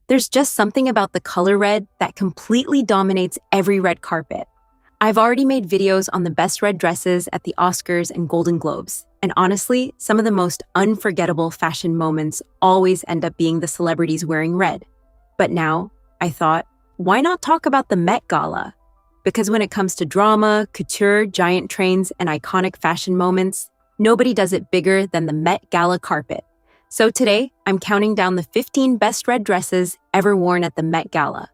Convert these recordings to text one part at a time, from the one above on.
There's just something about the color red that completely dominates every red carpet. I've already made videos on the best red dresses at the Oscars and Golden Globes, and honestly, some of the most unforgettable fashion moments always end up being the celebrities wearing red. But now, I thought, why not talk about the Met Gala? Because when it comes to drama, couture, giant trains, and iconic fashion moments, nobody does it bigger than the Met Gala carpet. So today, I'm counting down the 15 best red dresses ever worn at the Met Gala.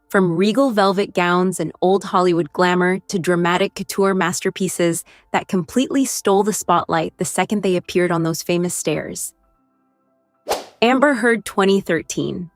From regal velvet gowns and old Hollywood glamour to dramatic couture masterpieces that completely stole the spotlight the second they appeared on those famous stairs. Amber Heard 2013.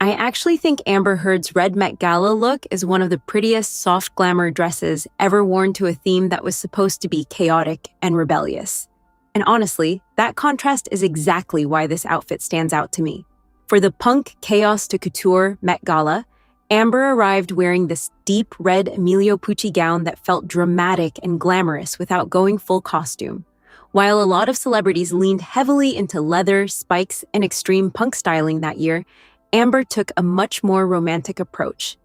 I actually think Amber Heard's red Met Gala look is one of the prettiest soft glamour dresses ever worn to a theme that was supposed to be chaotic and rebellious. And honestly, that contrast is exactly why this outfit stands out to me. For the punk chaos to couture Met Gala, Amber arrived wearing this deep red Emilio Pucci gown that felt dramatic and glamorous without going full costume. While a lot of celebrities leaned heavily into leather, spikes, and extreme punk styling that year, Amber took a much more romantic approach.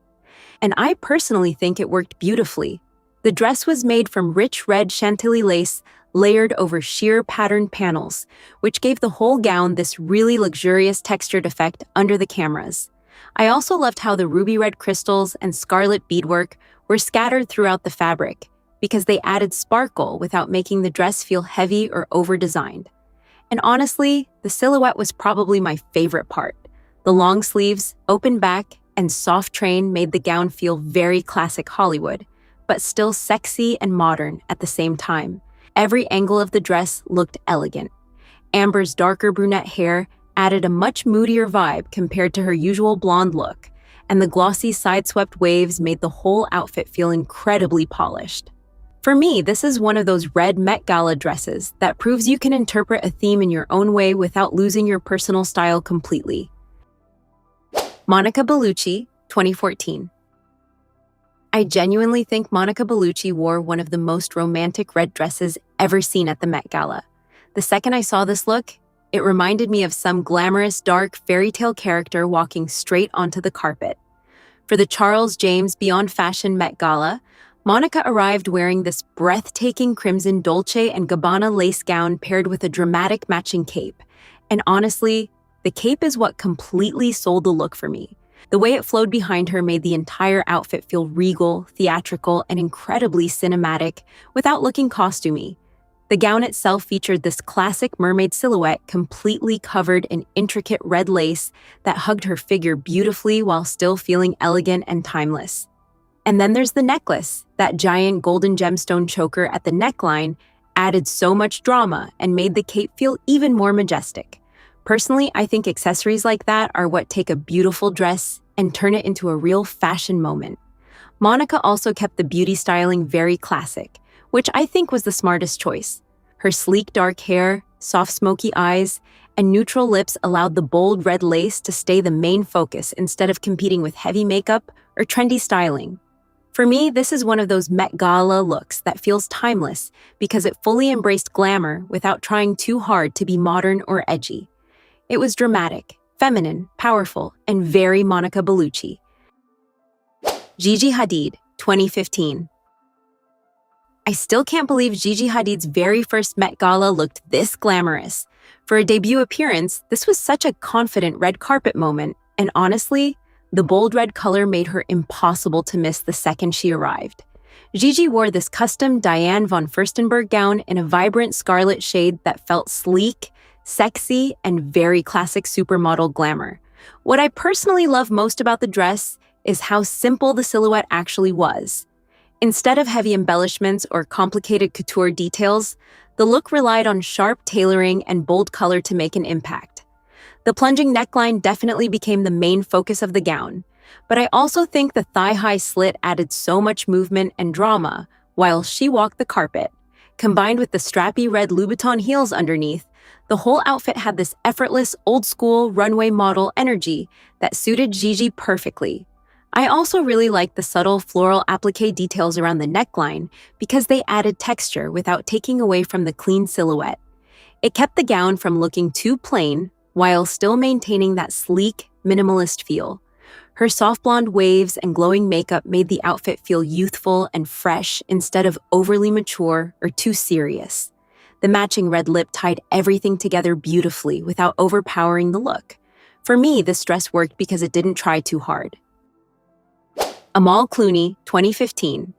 And I personally think it worked beautifully. The dress was made from rich red chantilly lace layered over sheer patterned panels, which gave the whole gown this really luxurious textured effect under the cameras. I also loved how the ruby red crystals and scarlet beadwork were scattered throughout the fabric, because they added sparkle without making the dress feel heavy or over-designed. And honestly, the silhouette was probably my favorite part. The long sleeves, open back, and soft train made the gown feel very classic Hollywood, but still sexy and modern at the same time. Every angle of the dress looked elegant. Amber's darker brunette hair added a much moodier vibe compared to her usual blonde look, and the glossy side-swept waves made the whole outfit feel incredibly polished. For me, this is one of those red Met Gala dresses that proves you can interpret a theme in your own way without losing your personal style completely. Monica Bellucci, 2014. I genuinely think Monica Bellucci wore one of the most romantic red dresses ever seen at the Met Gala. The second I saw this look, it reminded me of some glamorous, dark fairy tale character walking straight onto the carpet. For the Charles James Beyond Fashion Met Gala, Monica arrived wearing this breathtaking crimson Dolce & Gabbana lace gown paired with a dramatic matching cape. And honestly, the cape is what completely sold the look for me. The way it flowed behind her made the entire outfit feel regal, theatrical, and incredibly cinematic without looking costumey. The gown itself featured this classic mermaid silhouette completely covered in intricate red lace that hugged her figure beautifully while still feeling elegant and timeless. And then there's the necklace. That giant golden gemstone choker at the neckline added so much drama and made the cape feel even more majestic. Personally, I think accessories like that are what take a beautiful dress and turn it into a real fashion moment. Monica also kept the beauty styling very classic, which I think was the smartest choice. Her sleek dark hair, soft smoky eyes, and neutral lips allowed the bold red lace to stay the main focus instead of competing with heavy makeup or trendy styling. For me, this is one of those Met Gala looks that feels timeless because it fully embraced glamour without trying too hard to be modern or edgy. It was dramatic, feminine, powerful, and very Monica Bellucci. Gigi Hadid, 2015. I still can't believe Gigi Hadid's very first Met Gala looked this glamorous. For a debut appearance, this was such a confident red carpet moment, and honestly, the bold red color made her impossible to miss the second she arrived. Gigi wore this custom Diane von Furstenberg gown in a vibrant scarlet shade that felt sleek, sexy, and very classic supermodel glamour. What I personally love most about the dress is how simple the silhouette actually was. Instead of heavy embellishments or complicated couture details, the look relied on sharp tailoring and bold color to make an impact. The plunging neckline definitely became the main focus of the gown, but I also think the thigh-high slit added so much movement and drama while she walked the carpet. Combined with the strappy red Louboutin heels underneath, the whole outfit had this effortless, old-school runway model energy that suited Gigi perfectly. I also really liked the subtle floral applique details around the neckline because they added texture without taking away from the clean silhouette. It kept the gown from looking too plain while still maintaining that sleek, minimalist feel. Her soft blonde waves and glowing makeup made the outfit feel youthful and fresh instead of overly mature or too serious. The matching red lip tied everything together beautifully without overpowering the look. For me, this dress worked because it didn't try too hard. Amal Clooney, 2015.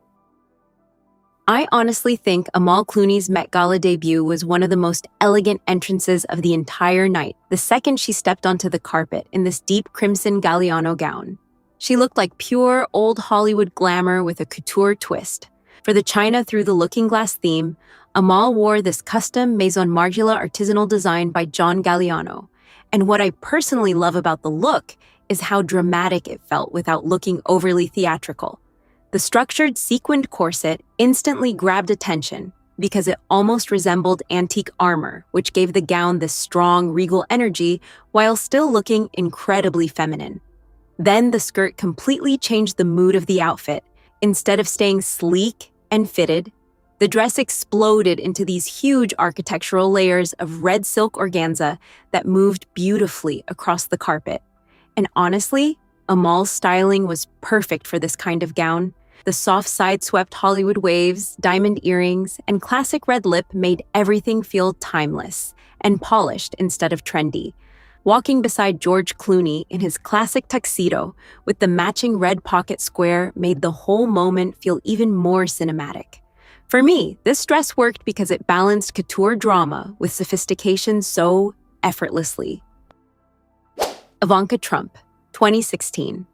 I honestly think Amal Clooney's Met Gala debut was one of the most elegant entrances of the entire night, the second she stepped onto the carpet in this deep crimson Galliano gown. She looked like pure old Hollywood glamour with a couture twist. For the China Through the Looking Glass theme, Amal wore this custom Maison Margiela artisanal design by John Galliano. And what I personally love about the look is how dramatic it felt without looking overly theatrical. The structured sequined corset instantly grabbed attention because it almost resembled antique armor, which gave the gown this strong, regal energy while still looking incredibly feminine. Then the skirt completely changed the mood of the outfit. Instead of staying sleek and fitted, the dress exploded into these huge architectural layers of red silk organza that moved beautifully across the carpet. And honestly, Amal's styling was perfect for this kind of gown. The soft side-swept Hollywood waves, diamond earrings, and classic red lip made everything feel timeless and polished instead of trendy. Walking beside George Clooney in his classic tuxedo with the matching red pocket square made the whole moment feel even more cinematic. For me, this dress worked because it balanced couture drama with sophistication so effortlessly. Ivanka Trump, 2016.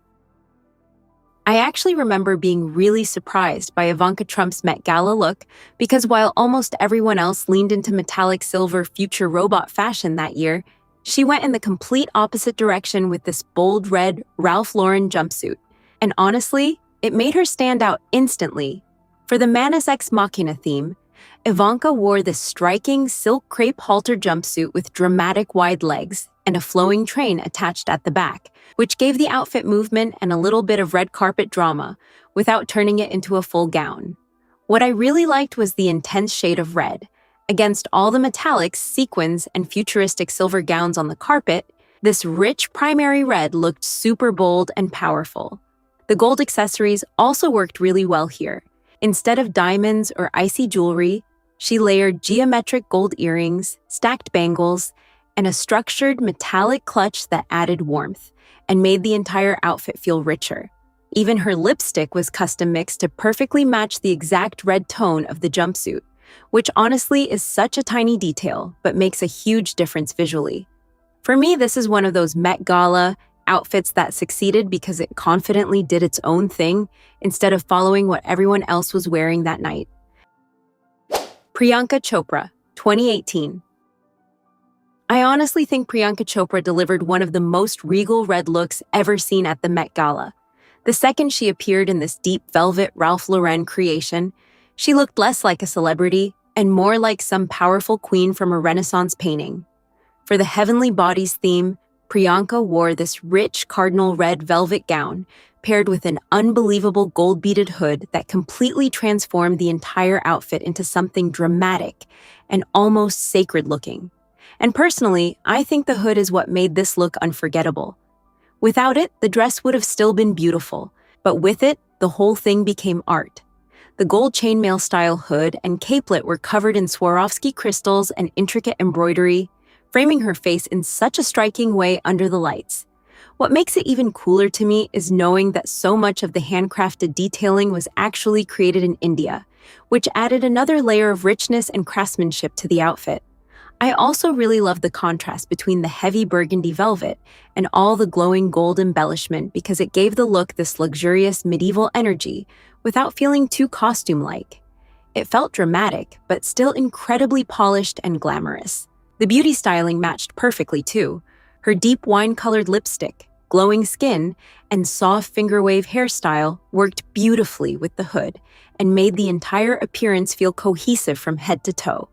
I actually remember being really surprised by Ivanka Trump's Met Gala look because while almost everyone else leaned into metallic silver future robot fashion that year, she went in the complete opposite direction with this bold red Ralph Lauren jumpsuit. And honestly, it made her stand out instantly. For the Manus Ex Machina theme, Ivanka wore this striking silk crepe halter jumpsuit with dramatic wide legs and a flowing train attached at the back, which gave the outfit movement and a little bit of red carpet drama without turning it into a full gown. What I really liked was the intense shade of red. Against all the metallics, sequins, and futuristic silver gowns on the carpet, this rich primary red looked super bold and powerful. The gold accessories also worked really well here. Instead of diamonds or icy jewelry, she layered geometric gold earrings, stacked bangles, and a structured metallic clutch that added warmth and made the entire outfit feel richer. Even her lipstick was custom mixed to perfectly match the exact red tone of the jumpsuit, which honestly is such a tiny detail but makes a huge difference visually. For me, this is one of those Met Gala outfits that succeeded because it confidently did its own thing instead of following what everyone else was wearing that night. Priyanka Chopra, 2018. I honestly think Priyanka Chopra delivered one of the most regal red looks ever seen at the Met Gala. The second she appeared in this deep velvet Ralph Lauren creation, she looked less like a celebrity and more like some powerful queen from a Renaissance painting. For the Heavenly Bodies theme, Priyanka wore this rich cardinal red velvet gown paired with an unbelievable gold-beaded hood that completely transformed the entire outfit into something dramatic and almost sacred-looking. And personally, I think the hood is what made this look unforgettable. Without it, the dress would have still been beautiful, but with it, the whole thing became art. The gold chainmail-style hood and capelet were covered in Swarovski crystals and intricate embroidery, framing her face in such a striking way under the lights. What makes it even cooler to me is knowing that so much of the handcrafted detailing was actually created in India, which added another layer of richness and craftsmanship to the outfit. I also really love the contrast between the heavy burgundy velvet and all the glowing gold embellishment because it gave the look this luxurious medieval energy without feeling too costume-like. It felt dramatic, but still incredibly polished and glamorous. The beauty styling matched perfectly too. Her deep wine-colored lipstick, glowing skin, and soft finger-wave hairstyle worked beautifully with the hood and made the entire appearance feel cohesive from head to toe.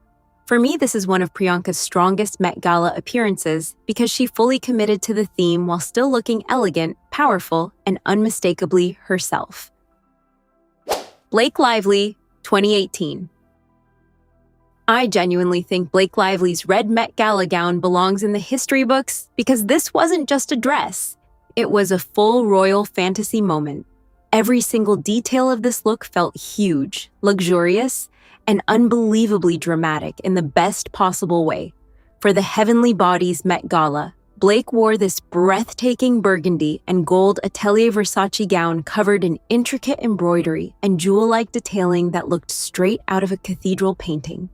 For me, this is one of Priyanka's strongest Met Gala appearances because she fully committed to the theme while still looking elegant, powerful, and unmistakably herself. Blake Lively, 2018. I genuinely think Blake Lively's red Met Gala gown belongs in the history books because this wasn't just a dress. It was a full royal fantasy moment. Every single detail of this look felt huge, luxurious, and unbelievably dramatic in the best possible way. For the Heavenly Bodies Met Gala, Blake wore this breathtaking burgundy and gold Atelier Versace gown covered in intricate embroidery and jewel-like detailing that looked straight out of a cathedral painting.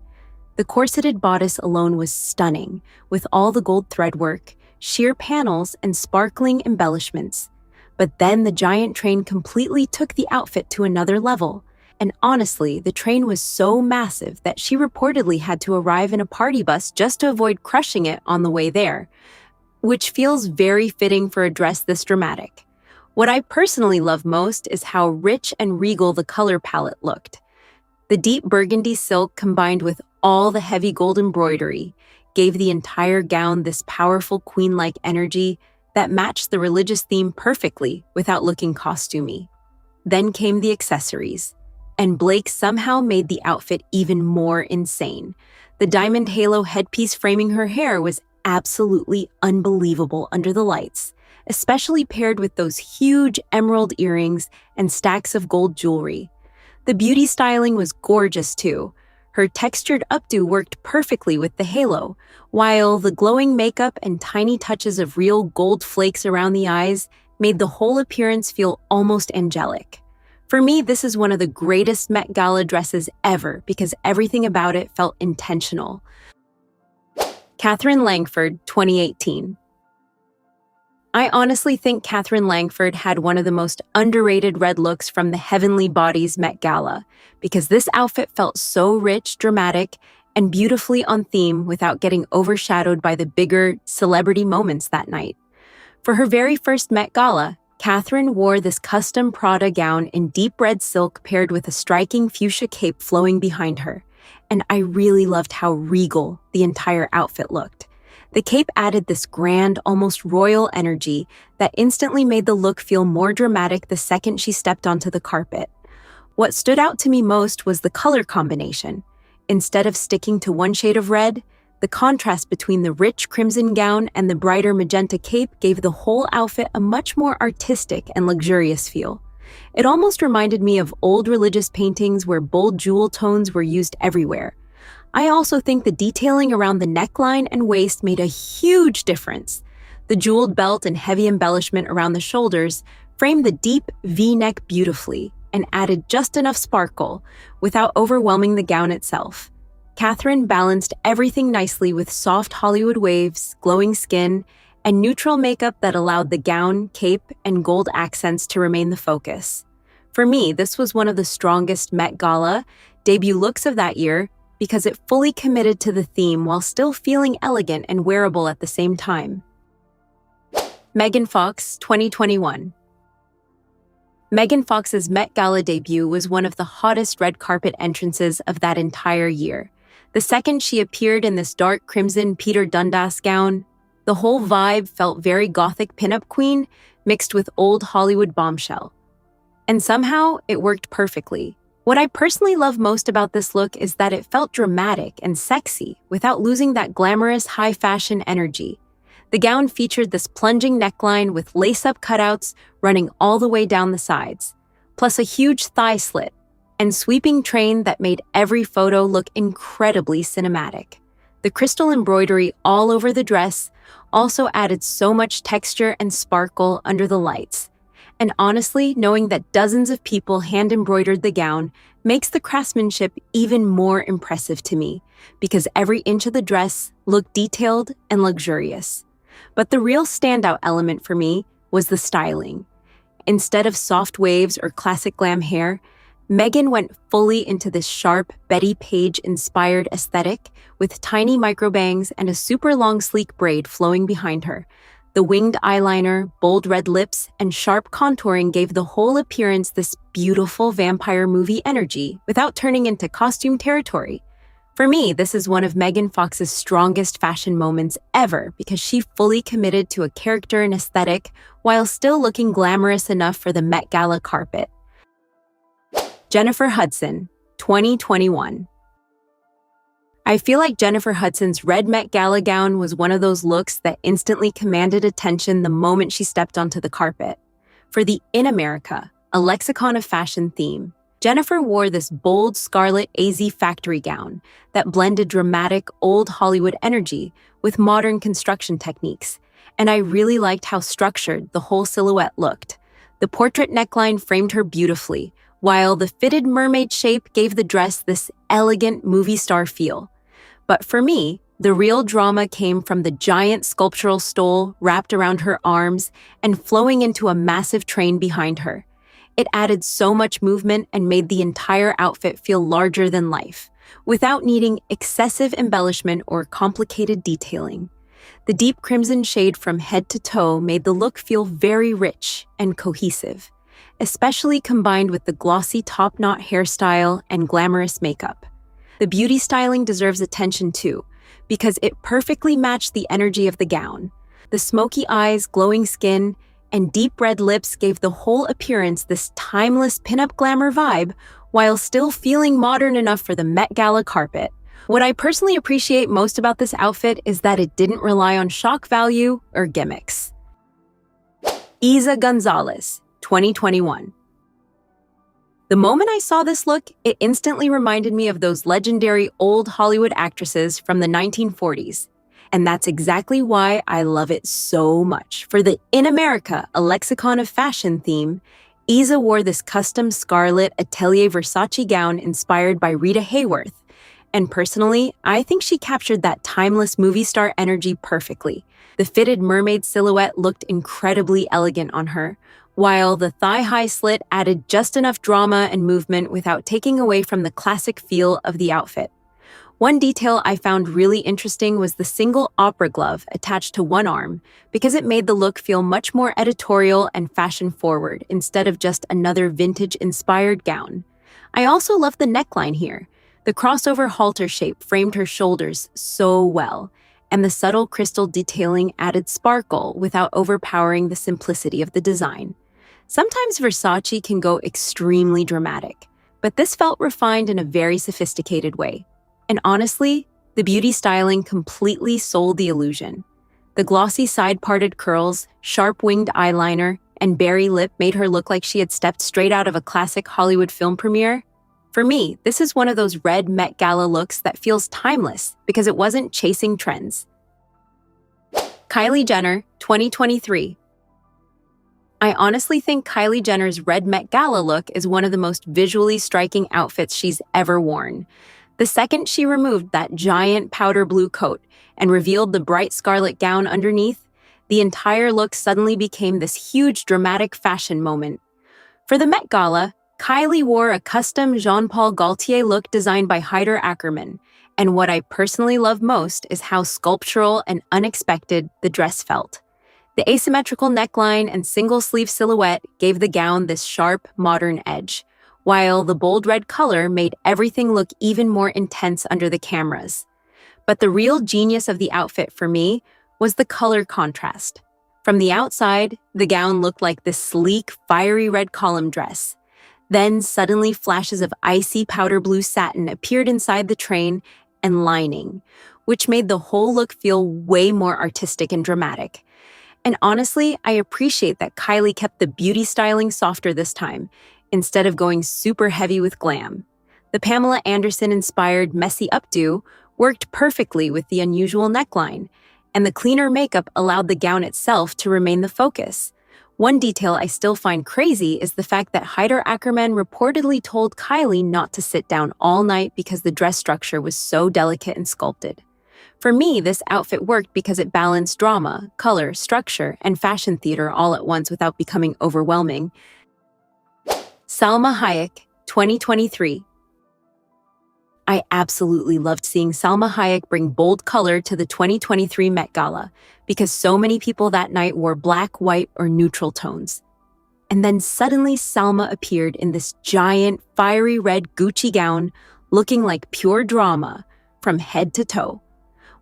The corseted bodice alone was stunning, with all the gold threadwork, sheer panels, and sparkling embellishments. But then the giant train completely took the outfit to another level. And honestly, the train was so massive that she reportedly had to arrive in a party bus just to avoid crushing it on the way there, which feels very fitting for a dress this dramatic. What I personally love most is how rich and regal the color palette looked. The deep burgundy silk combined with all the heavy gold embroidery gave the entire gown this powerful queen-like energy that matched the religious theme perfectly without looking costumey. Then came the accessories, and Blake somehow made the outfit even more insane. The diamond halo headpiece framing her hair was absolutely unbelievable under the lights, especially paired with those huge emerald earrings and stacks of gold jewelry. The beauty styling was gorgeous too. Her textured updo worked perfectly with the halo, while the glowing makeup and tiny touches of real gold flakes around the eyes made the whole appearance feel almost angelic. For me, this is one of the greatest Met Gala dresses ever because everything about it felt intentional. Katherine Langford, 2018. I honestly think Katherine Langford had one of the most underrated red looks from the Heavenly Bodies Met Gala, because this outfit felt so rich, dramatic, and beautifully on theme without getting overshadowed by the bigger celebrity moments that night. For her very first Met Gala, Katherine wore this custom Prada gown in deep red silk paired with a striking fuchsia cape flowing behind her, and I really loved how regal the entire outfit looked. The cape added this grand, almost royal energy that instantly made the look feel more dramatic the second she stepped onto the carpet. What stood out to me most was the color combination. Instead of sticking to one shade of red, the contrast between the rich crimson gown and the brighter magenta cape gave the whole outfit a much more artistic and luxurious feel. It almost reminded me of old religious paintings where bold jewel tones were used everywhere. I also think the detailing around the neckline and waist made a huge difference. The jeweled belt and heavy embellishment around the shoulders framed the deep V-neck beautifully and added just enough sparkle without overwhelming the gown itself. Katherine balanced everything nicely with soft Hollywood waves, glowing skin, and neutral makeup that allowed the gown, cape, and gold accents to remain the focus. For me, this was one of the strongest Met Gala debut looks of that year because it fully committed to the theme while still feeling elegant and wearable at the same time. Megan Fox, 2021. Megan Fox's Met Gala debut was one of the hottest red carpet entrances of that entire year. The second she appeared in this dark crimson Peter Dundas gown, the whole vibe felt very gothic pinup queen mixed with old Hollywood bombshell. And somehow, it worked perfectly. What I personally love most about this look is that it felt dramatic and sexy without losing that glamorous high fashion energy. The gown featured this plunging neckline with lace-up cutouts running all the way down the sides, plus a huge thigh slit and sweeping train that made every photo look incredibly cinematic. The crystal embroidery all over the dress also added so much texture and sparkle under the lights. And honestly, knowing that dozens of people hand-embroidered the gown makes the craftsmanship even more impressive to me, because every inch of the dress looked detailed and luxurious. But the real standout element for me was the styling. Instead of soft waves or classic glam hair, Megan went fully into this sharp Betty Page-inspired aesthetic with tiny microbangs and a super long sleek braid flowing behind her. The winged eyeliner, bold red lips, and sharp contouring gave the whole appearance this beautiful vampire movie energy without turning into costume territory. For me, this is one of Megan Fox's strongest fashion moments ever because she fully committed to a character and aesthetic while still looking glamorous enough for the Met Gala carpet. Jennifer Hudson, 2021. I feel like Jennifer Hudson's red Met Gala gown was one of those looks that instantly commanded attention the moment she stepped onto the carpet. For the In America, a lexicon of fashion theme, Jennifer wore this bold scarlet AZ factory gown that blended dramatic old Hollywood energy with modern construction techniques, and I really liked how structured the whole silhouette looked. The portrait neckline framed her beautifully, while the fitted mermaid shape gave the dress this elegant movie star feel. But for me, the real drama came from the giant sculptural stole wrapped around her arms and flowing into a massive train behind her. It added so much movement and made the entire outfit feel larger than life, without needing excessive embellishment or complicated detailing. The deep crimson shade from head to toe made the look feel very rich and cohesive, especially combined with the glossy top-knot hairstyle and glamorous makeup. The beauty styling deserves attention too, because it perfectly matched the energy of the gown. The smoky eyes, glowing skin, and deep red lips gave the whole appearance this timeless pinup glamour vibe, while still feeling modern enough for the Met Gala carpet. What I personally appreciate most about this outfit is that it didn't rely on shock value or gimmicks. Eiza González, 2021. The moment I saw this look, it instantly reminded me of those legendary old Hollywood actresses from the 1940s. And that's exactly why I love it so much. For the In America, a lexicon of fashion theme, Eiza wore this custom scarlet Atelier Versace gown inspired by Rita Hayworth. And personally, I think she captured that timeless movie star energy perfectly. The fitted mermaid silhouette looked incredibly elegant on her, while the thigh-high slit added just enough drama and movement without taking away from the classic feel of the outfit. One detail I found really interesting was the single opera glove attached to one arm, because it made the look feel much more editorial and fashion-forward instead of just another vintage-inspired gown. I also loved the neckline here. The crossover halter shape framed her shoulders so well, and the subtle crystal detailing added sparkle without overpowering the simplicity of the design. Sometimes Versace can go extremely dramatic, but this felt refined in a very sophisticated way. And honestly, the beauty styling completely sold the illusion. The glossy side-parted curls, sharp-winged eyeliner, and berry lip made her look like she had stepped straight out of a classic Hollywood film premiere. For me, this is one of those red Met Gala looks that feels timeless because it wasn't chasing trends. Kylie Jenner, 2023. I honestly think Kylie Jenner's red Met Gala look is one of the most visually striking outfits she's ever worn. The second she removed that giant powder blue coat and revealed the bright scarlet gown underneath, the entire look suddenly became this huge dramatic fashion moment. For the Met Gala, Kylie wore a custom Jean-Paul Gaultier look designed by Haider Ackermann, and what I personally love most is how sculptural and unexpected the dress felt. The asymmetrical neckline and single-sleeve silhouette gave the gown this sharp, modern edge, while the bold red color made everything look even more intense under the cameras. But the real genius of the outfit for me was the color contrast. From the outside, the gown looked like this sleek, fiery red column dress. Then suddenly flashes of icy powder blue satin appeared inside the train and lining, which made the whole look feel way more artistic and dramatic. And honestly, I appreciate that Kylie kept the beauty styling softer this time, instead of going super heavy with glam. The Pamela Anderson-inspired messy updo worked perfectly with the unusual neckline, and the cleaner makeup allowed the gown itself to remain the focus. One detail I still find crazy is the fact that Haider Ackermann reportedly told Kylie not to sit down all night because the dress structure was so delicate and sculpted. For me, this outfit worked because it balanced drama, color, structure, and fashion theater all at once without becoming overwhelming. Salma Hayek, 2023. I absolutely loved seeing Salma Hayek bring bold color to the 2023 Met Gala because so many people that night wore black, white, or neutral tones. And then suddenly Salma appeared in this giant, fiery red Gucci gown looking like pure drama from head to toe.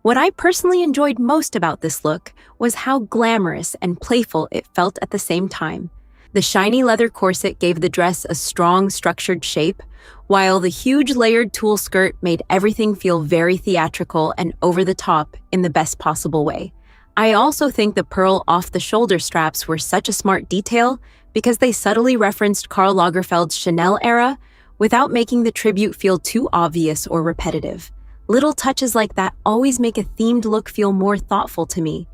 What I personally enjoyed most about this look was how glamorous and playful it felt at the same time. The shiny leather corset gave the dress a strong, structured shape, while the huge layered tulle skirt made everything feel very theatrical and over the top in the best possible way. I also think the pearl off-the-shoulder straps were such a smart detail because they subtly referenced Karl Lagerfeld's Chanel era without making the tribute feel too obvious or repetitive. Little touches like that always make a themed look feel more thoughtful to me.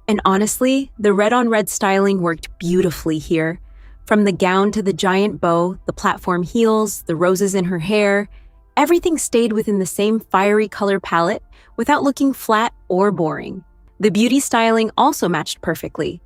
And honestly, the red-on-red styling worked beautifully here. From the gown to the giant bow, the platform heels, the roses in her hair, everything stayed within the same fiery color palette without looking flat or boring. The beauty styling also matched perfectly.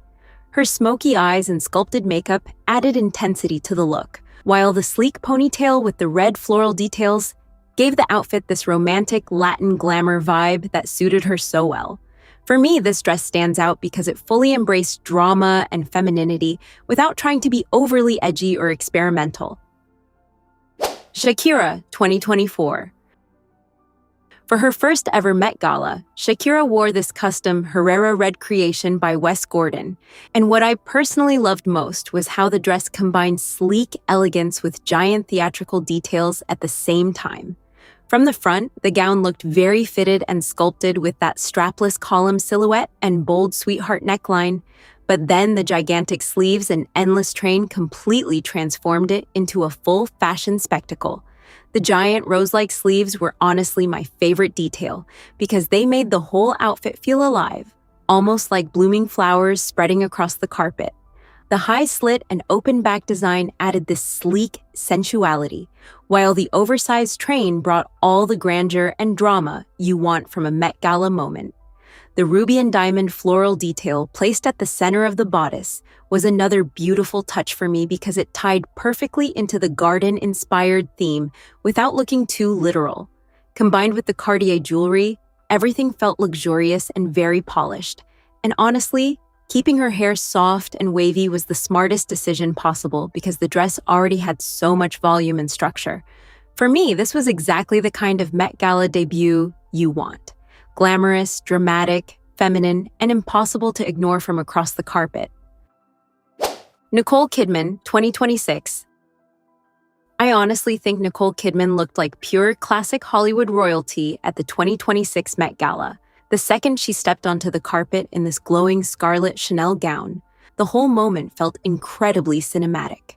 Her smoky eyes and sculpted makeup added intensity to the look, while the sleek ponytail with the red floral details gave the outfit this romantic Latin glamour vibe that suited her so well. For me, this dress stands out because it fully embraced drama and femininity without trying to be overly edgy or experimental. Shakira, 2024. For her first ever Met Gala, Shakira wore this custom Herrera red creation by Wes Gordon, and what I personally loved most was how the dress combined sleek elegance with giant theatrical details at the same time. From the front, the gown looked very fitted and sculpted with that strapless column silhouette and bold sweetheart neckline, but then the gigantic sleeves and endless train completely transformed it into a full fashion spectacle. The giant rose-like sleeves were honestly my favorite detail because they made the whole outfit feel alive, almost like blooming flowers spreading across the carpet. The high slit and open back design added this sleek sensuality, while the oversized train brought all the grandeur and drama you want from a Met Gala moment. The ruby and diamond floral detail placed at the center of the bodice was another beautiful touch for me because it tied perfectly into the garden-inspired theme without looking too literal. Combined with the Cartier jewelry, everything felt luxurious and very polished. And honestly, keeping her hair soft and wavy was the smartest decision possible because the dress already had so much volume and structure. For me, this was exactly the kind of Met Gala debut you want. Glamorous, dramatic, feminine, and impossible to ignore from across the carpet. Nicole Kidman, 2026. I honestly think Nicole Kidman looked like pure classic Hollywood royalty at the 2026 Met Gala. The second she stepped onto the carpet in this glowing scarlet Chanel gown, the whole moment felt incredibly cinematic.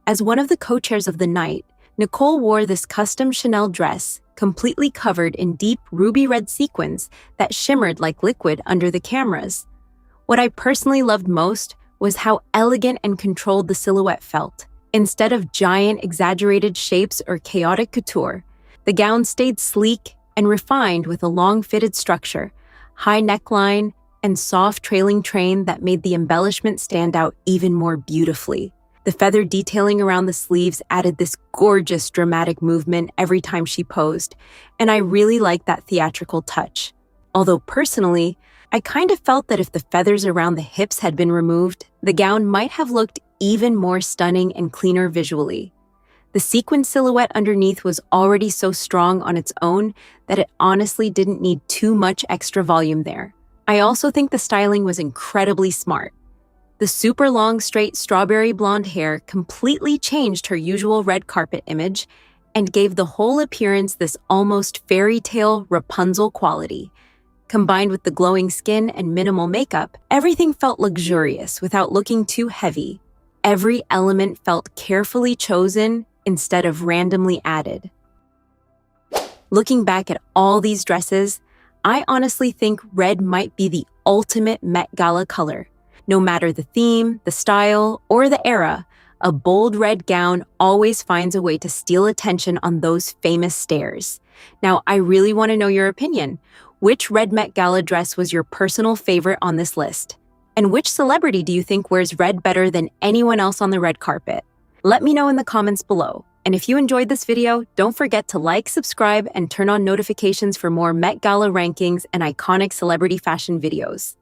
As one of the co-chairs of the night, Nicole wore this custom Chanel dress, completely covered in deep ruby red sequins that shimmered like liquid under the cameras. What I personally loved most was how elegant and controlled the silhouette felt. Instead of giant, exaggerated shapes or chaotic couture, the gown stayed sleek and refined with a long fitted structure, high neckline, and soft trailing train that made the embellishment stand out even more beautifully. The feather detailing around the sleeves added this gorgeous dramatic movement every time she posed, and I really liked that theatrical touch. Although personally, I kind of felt that if the feathers around the hips had been removed, the gown might have looked even more stunning and cleaner visually. The sequin silhouette underneath was already so strong on its own that it honestly didn't need too much extra volume there. I also think the styling was incredibly smart. The super long, straight strawberry blonde hair completely changed her usual red carpet image and gave the whole appearance this almost fairy tale Rapunzel quality. Combined with the glowing skin and minimal makeup, everything felt luxurious without looking too heavy. Every element felt carefully chosen instead of randomly added. Looking back at all these dresses, I honestly think red might be the ultimate Met Gala color. No matter the theme, the style, or the era, a bold red gown always finds a way to steal attention on those famous stairs. Now, I really want to know your opinion. Which red Met Gala dress was your personal favorite on this list? And which celebrity do you think wears red better than anyone else on the red carpet? Let me know in the comments below. And if you enjoyed this video, don't forget to like, subscribe, and turn on notifications for more Met Gala rankings and iconic celebrity fashion videos.